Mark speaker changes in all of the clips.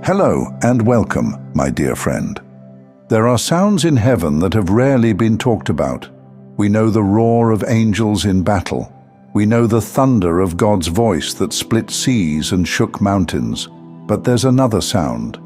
Speaker 1: Hello and welcome, my dear friend. There are sounds in heaven that have rarely been talked about. We know the roar of angels in battle. We know the thunder of God's voice that split seas and shook mountains. But there's another sound,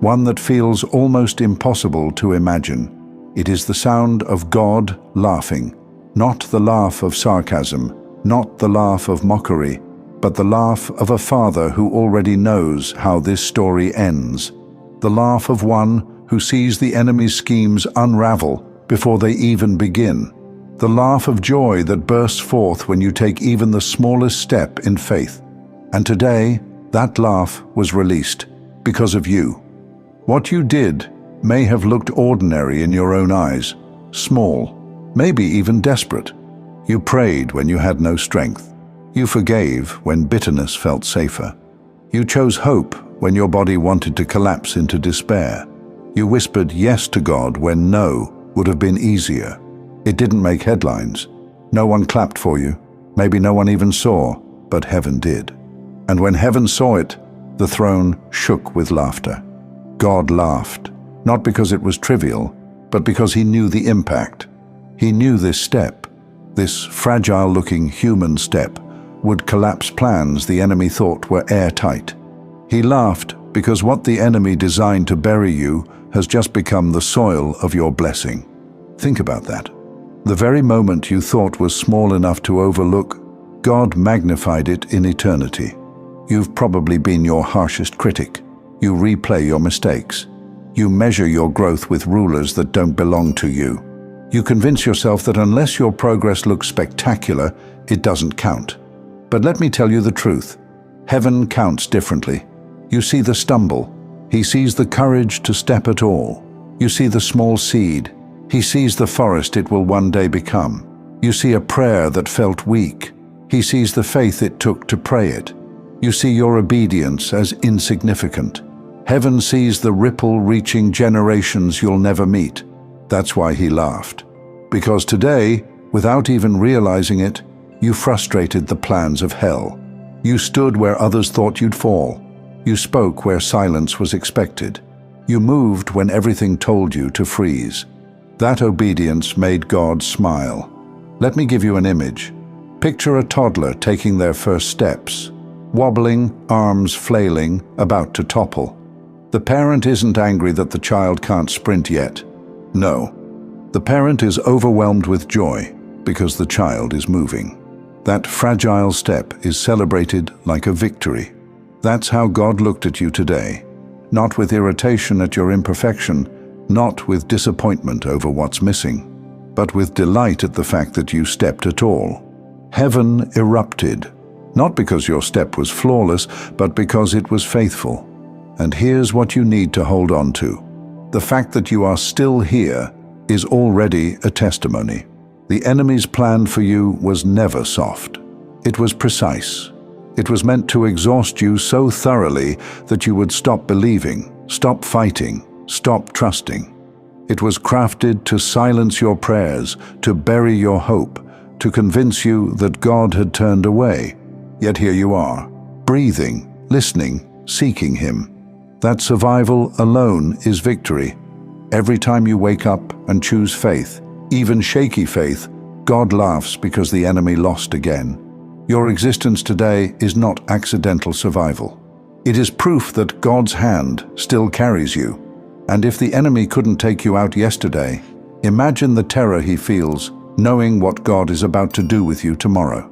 Speaker 1: one that feels almost impossible to imagine. It is the sound of God laughing, not the laugh of sarcasm, not the laugh of mockery, but the laugh of a father who already knows how this story ends. The laugh of one who sees the enemy's schemes unravel before they even begin. The laugh of joy that bursts forth when you take even the smallest step in faith. And today, that laugh was released because of you. What you did may have looked ordinary in your own eyes, small, maybe even desperate. You prayed when you had no strength. You forgave when bitterness felt safer. You chose hope when your body wanted to collapse into despair. You whispered yes to God when no would have been easier. It didn't make headlines. No one clapped for you. Maybe no one even saw, but heaven did. And when heaven saw it, the throne shook with laughter. God laughed, not because it was trivial, but because he knew the impact. He knew this step, this fragile-looking human step, would collapse plans the enemy thought were airtight. He laughed because what the enemy designed to bury you has just become the soil of your blessing. Think about that. The very moment you thought was small enough to overlook, God magnified it in eternity. You've probably been your harshest critic. You replay your mistakes. You measure your growth with rulers that don't belong to you. You convince yourself that unless your progress looks spectacular, it doesn't count. But let me tell you the truth. Heaven counts differently. You see the stumble. He sees the courage to step at all. You see the small seed. He sees the forest it will one day become. You see a prayer that felt weak. He sees the faith it took to pray it. You see your obedience as insignificant. Heaven sees the ripple reaching generations you'll never meet. That's why he laughed. Because today, without even realizing it, you frustrated the plans of hell. You stood where others thought you'd fall. You spoke where silence was expected. You moved when everything told you to freeze. That obedience made God smile. Let me give you an image. Picture a toddler taking their first steps, wobbling, arms flailing, about to topple. The parent isn't angry that the child can't sprint yet. No. The parent is overwhelmed with joy because the child is moving. That fragile step is celebrated like a victory. That's how God looked at you today. Not with irritation at your imperfection, not with disappointment over what's missing, but with delight at the fact that you stepped at all. Heaven erupted, not because your step was flawless, but because it was faithful. And here's what you need to hold on to. The fact that you are still here is already a testimony. The enemy's plan for you was never soft. It was precise. It was meant to exhaust you so thoroughly that you would stop believing, stop fighting, stop trusting. It was crafted to silence your prayers, to bury your hope, to convince you that God had turned away. Yet here you are, breathing, listening, seeking him. That survival alone is victory. Every time you wake up and choose faith, even shaky faith, God laughs because the enemy lost again. Your existence today is not accidental survival. It is proof that God's hand still carries you. And if the enemy couldn't take you out yesterday, imagine the terror he feels knowing what God is about to do with you tomorrow.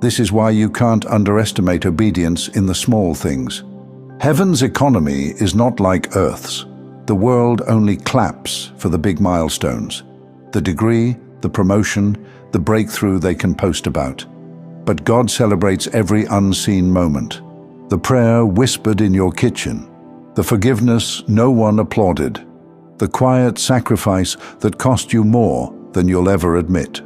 Speaker 1: This is why you can't underestimate obedience in the small things. Heaven's economy is not like Earth's. The world only claps for the big milestones. The degree, the promotion, the breakthrough they can post about. But God celebrates every unseen moment. The prayer whispered in your kitchen, the forgiveness no one applauded, the quiet sacrifice that cost you more than you'll ever admit.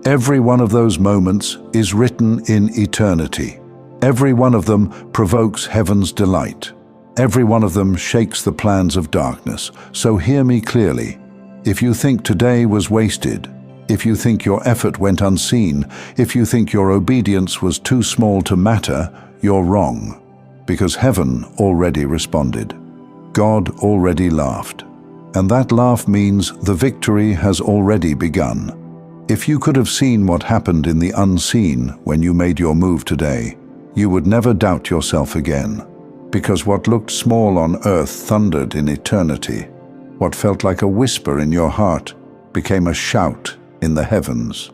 Speaker 1: Every one of those moments is written in eternity. Every one of them provokes heaven's delight. Every one of them shakes the plans of darkness. So hear me clearly. If you think today was wasted, if you think your effort went unseen, if you think your obedience was too small to matter, you're wrong, because heaven already responded. God already laughed. And that laugh means the victory has already begun. If you could have seen what happened in the unseen when you made your move today, you would never doubt yourself again. Because what looked small on earth thundered in eternity. What felt like a whisper in your heart became a shout in the heavens.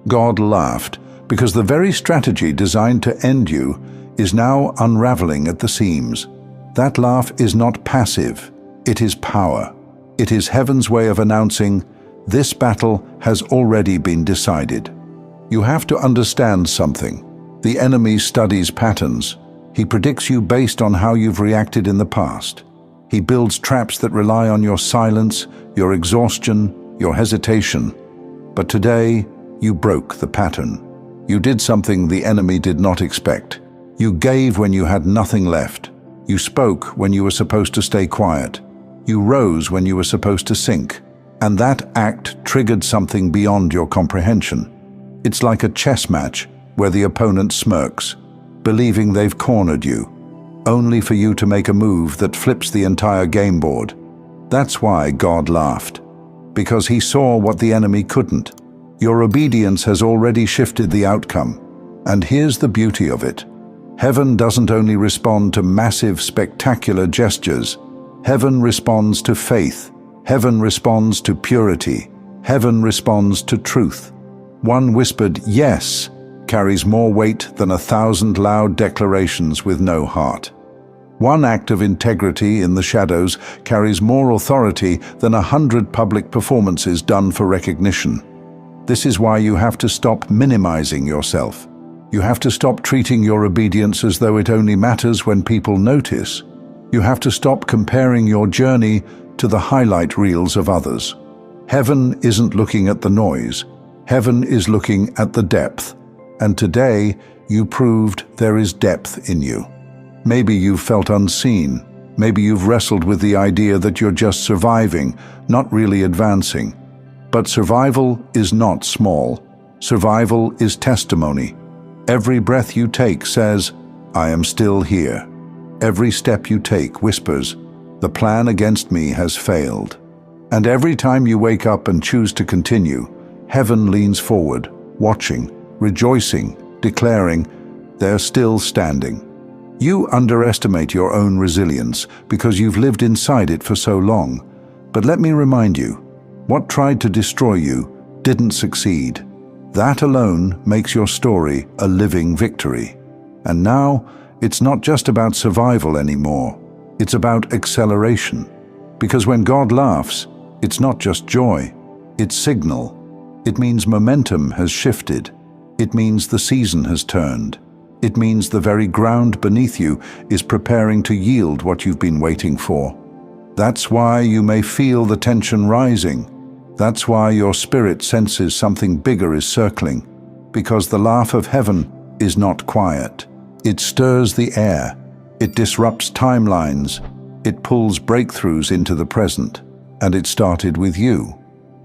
Speaker 1: God laughed because the very strategy designed to end you is now unraveling at the seams. That laugh is not passive, it is power. It is heaven's way of announcing, this battle has already been decided. You have to understand something. The enemy studies patterns. He predicts you based on how you've reacted in the past. He builds traps that rely on your silence, your exhaustion, your hesitation. But today, you broke the pattern. You did something the enemy did not expect. You gave when you had nothing left. You spoke when you were supposed to stay quiet. You rose when you were supposed to sink. And that act triggered something beyond your comprehension. It's like a chess match where the opponent smirks, believing they've cornered you, only for you to make a move that flips the entire game board. That's why God laughed, because he saw what the enemy couldn't. Your obedience has already shifted the outcome. And here's the beauty of it. Heaven doesn't only respond to massive, spectacular gestures. Heaven responds to faith. Heaven responds to purity. Heaven responds to truth. One whispered yes carries more weight than 1,000 loud declarations with no heart. One act of integrity in the shadows carries more authority than 100 public performances done for recognition. This is why you have to stop minimizing yourself. You have to stop treating your obedience as though it only matters when people notice. You have to stop comparing your journey to the highlight reels of others. Heaven isn't looking at the noise. Heaven is looking at the depth. And today, you proved there is depth in you. Maybe you've felt unseen. Maybe you've wrestled with the idea that you're just surviving, not really advancing. But survival is not small. Survival is testimony. Every breath you take says, I am still here. Every step you take whispers, the plan against me has failed. And every time you wake up and choose to continue, heaven leans forward, watching, rejoicing, declaring, they're still standing. You underestimate your own resilience because you've lived inside it for so long. But let me remind you, what tried to destroy you didn't succeed. That alone makes your story a living victory. And now, it's not just about survival anymore. It's about acceleration. Because when God laughs, it's not just joy, it's signal. It means momentum has shifted. It means the season has turned. It means the very ground beneath you is preparing to yield what you've been waiting for. That's why you may feel the tension rising. That's why your spirit senses something bigger is circling. Because the laugh of heaven is not quiet. It stirs the air. It disrupts timelines. It pulls breakthroughs into the present. And it started with you.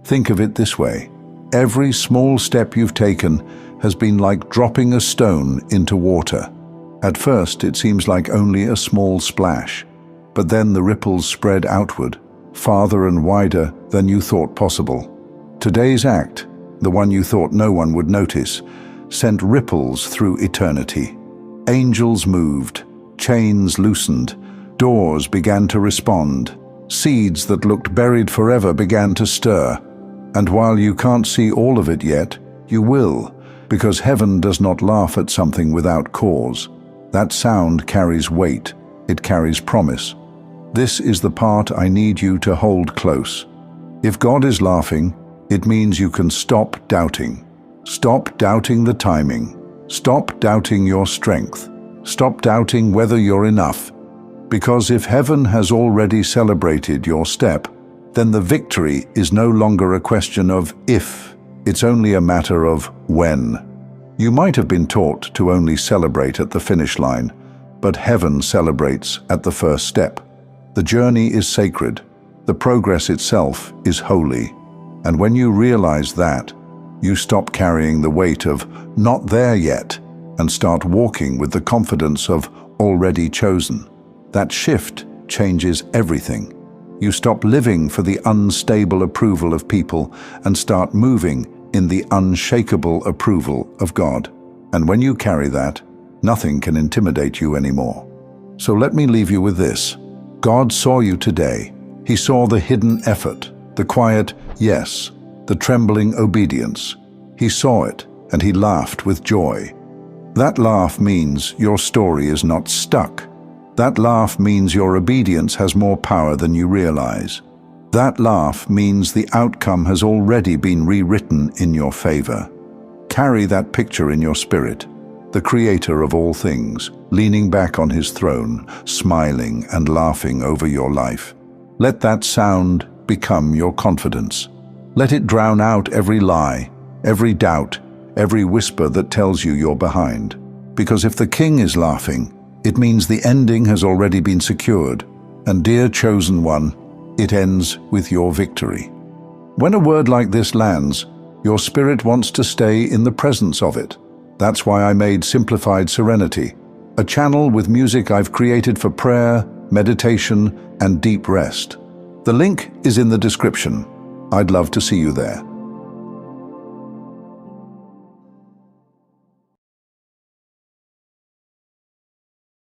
Speaker 1: Think of it this way. Every small step you've taken has been like dropping a stone into water. At first, it seems like only a small splash. But then the ripples spread outward, farther and wider than you thought possible. Today's act, the one you thought no one would notice, sent ripples through eternity. Angels moved, chains loosened, doors began to respond, seeds that looked buried forever began to stir. And while you can't see all of it yet, you will, because heaven does not laugh at something without cause. That sound carries weight, it carries promise. This is the part I need you to hold close. If God is laughing, it means you can stop doubting. Stop doubting the timing. Stop doubting your strength. Stop doubting whether you're enough. Because if heaven has already celebrated your step, then the victory is no longer a question of if, it's only a matter of when. You might have been taught to only celebrate at the finish line, but heaven celebrates at the first step. The journey is sacred. The progress itself is holy. And when you realize that, you stop carrying the weight of not there yet and start walking with the confidence of already chosen. That shift changes everything. You stop living for the unstable approval of people and start moving in the unshakable approval of God. And when you carry that, nothing can intimidate you anymore. So let me leave you with this. God saw you today. He saw the hidden effort, the quiet yes, the trembling obedience. He saw it, and he laughed with joy. That laugh means your story is not stuck. That laugh means your obedience has more power than you realize. That laugh means the outcome has already been rewritten in your favor. Carry that picture in your spirit. The Creator of all things, leaning back on his throne, smiling and laughing over your life. Let that sound become your confidence. Let it drown out every lie, every doubt, every whisper that tells you you're behind. Because if the King is laughing, it means the ending has already been secured. And dear chosen one, it ends with your victory. When a word like this lands, your spirit wants to stay in the presence of it. That's why I made Simplified Serenity, a channel with music I've created for prayer, meditation, and deep rest. The link is in the description. I'd love to see you there.